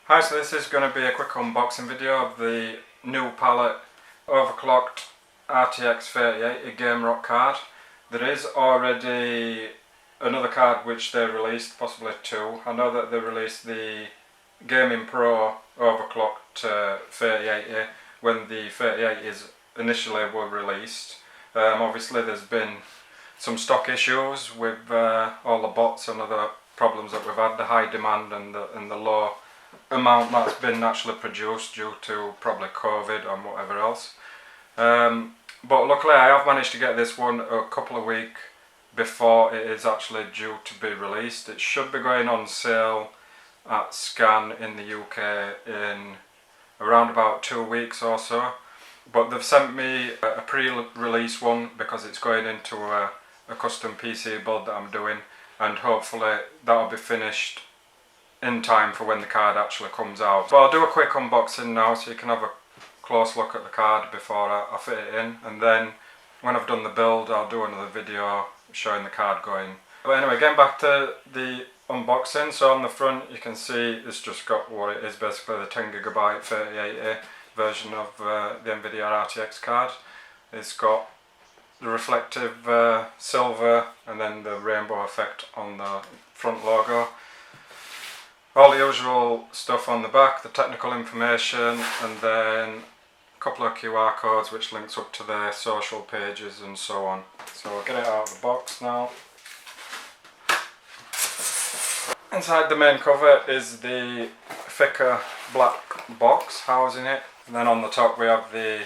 Hi, so this is going to be a quick unboxing video of the new Palit overclocked RTX3080 Game Rock card. There is already another card which they released, possibly two. I know that they released the Gaming Pro overclocked 3080 when the 3080s initially were released. Obviously there's been some stock issues with all the bots and other problems that we've had, the high demand and the low amount that's been actually produced due to probably COVID and whatever else. But luckily I have managed to get this one a couple of weeks before it is actually due to be released. It should be going on sale at Scan in the UK in around about 2 weeks or so. But they've sent me a pre-release one because it's going into a custom PC build that I'm doing, and hopefully that'll be finished in time for when the card actually comes out. But I'll do a quick unboxing now so you can have a close look at the card before I fit it in, and then when I've done the build I'll do another video showing the card going. But anyway, getting back to the unboxing, so on the front you can see it's just got what it is, basically the 10GB 3080 version of the NVIDIA RTX card. It's got the reflective silver and then the rainbow effect on the front logo. All the usual stuff on the back, the technical information, and then a couple of QR codes which links up to their social pages and so on. So we'll get it out of the box now. Inside the main cover is the thicker black box housing it, and then on the top we have the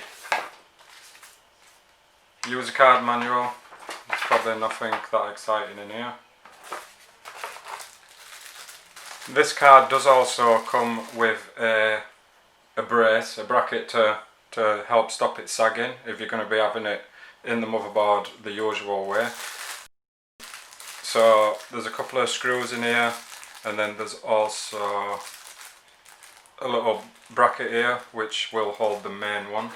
user card manual. There's probably nothing that exciting in here. This card does also come with a brace, a bracket to help stop it sagging if you're going to be having it in the motherboard the usual way. So there's a couple of screws in here, and then there's also a little bracket here which will hold the main one.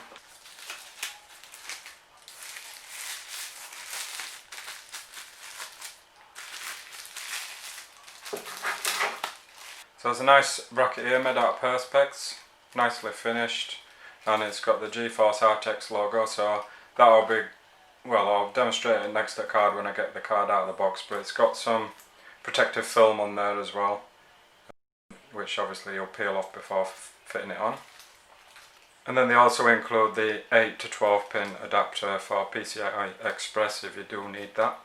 So there's a nice bracket here made out of perspex, nicely finished, and it's got the GeForce RTX logo, so that'll be, well, I'll demonstrate it next to the card when I get the card out of the box, but it's got some protective film on there as well, which obviously you'll peel off before fitting it on. And then they also include the 8 to 12 pin adapter for PCI Express if you do need that.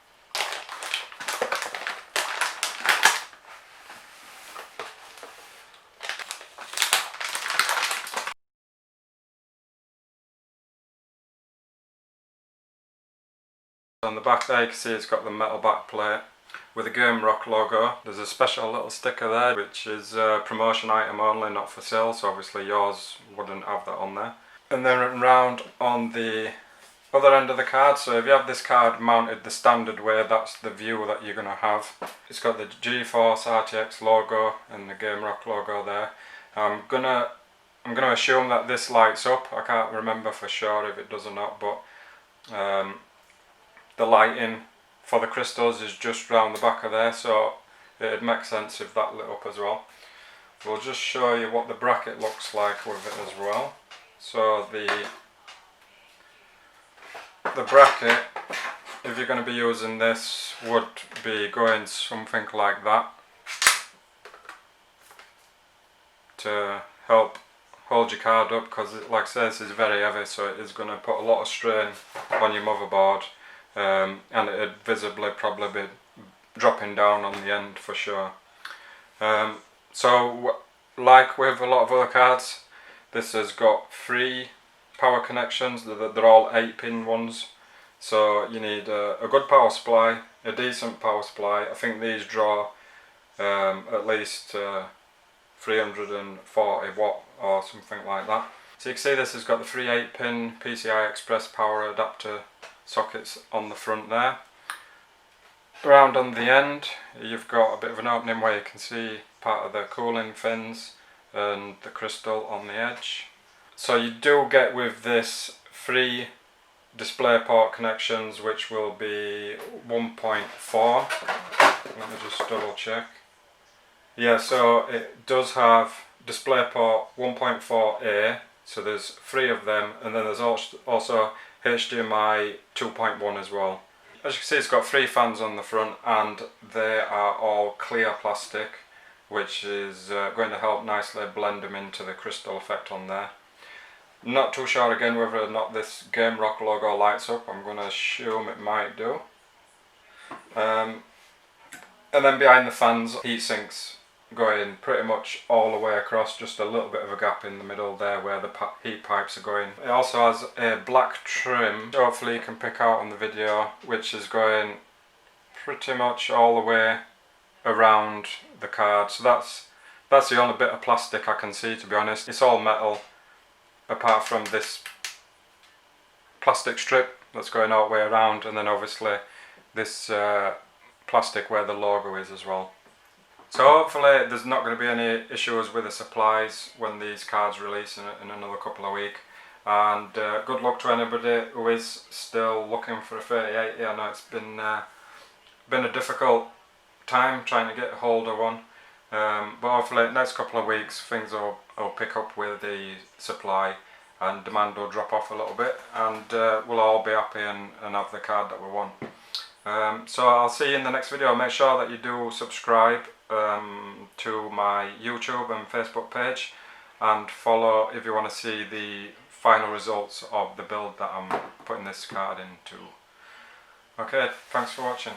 On the back there you can see it's got the metal back plate with the Game Rock logo. There's a special little sticker there which is a promotion item only, not for sale, so obviously yours wouldn't have that on there. And then round on the other end of the card, so if you have this card mounted the standard way, that's the view that you're going to have. It's got the GeForce RTX logo and the Game Rock logo there. I'm gonna assume that this lights up. I can't remember for sure if it does or not, but the lighting for the crystals is just round the back of there, so it'd make sense if that lit up as well. We'll just show you what the bracket looks like with it as well. So the bracket, if you're going to be using this, would be going something like that to help hold your card up, because like I said, this is very heavy, so it is going to put a lot of strain on your motherboard. And it'd visibly probably be dropping down on the end for sure. So like with a lot of other cards, this has got 3 power connections. They're all 8-pin ones, so you need a good power supply, a decent power supply. I think these draw at least 340 watt or something like that. So you can see this has got the 3 8-pin PCI Express power adapter sockets on the front there. Around on the end you've got a bit of an opening where you can see part of the cooling fins and the crystal on the edge. So you do get with this 3 DisplayPort connections, which will be 1.4. Let me just double check. Yeah, so it does have DisplayPort 1.4a, so there's 3 of them, and then there's also HDMI 2.1 as well. As you can see, it's got 3 fans on the front, and they are all clear plastic, which is going to help nicely blend them into the crystal effect on there. Not too sure again whether or not this Game Rock logo lights up. I'm going to assume it might do. And then behind the fans, heat sinks going pretty much all the way across, just a little bit of a gap in the middle there where the heat pipes are going. It also has a black trim, hopefully you can pick out on the video, which is going pretty much all the way around the card. So that's the only bit of plastic I can see, to be honest. It's all metal apart from this plastic strip that's going all the way around, and then obviously this plastic where the logo is as well. So hopefully there's not going to be any issues with the supplies when these cards release in another couple of weeks. And good luck to anybody who is still looking for a 3080. I know it's been a difficult time trying to get hold of one. But hopefully next couple of weeks things will pick up with the supply and demand will drop off a little bit, and we'll all be happy and have the card that we want. So I'll see you in the next video. Make sure that you do subscribe to my YouTube and Facebook page, and follow if you want to see the final results of the build that I'm putting this card into. Okay, thanks for watching.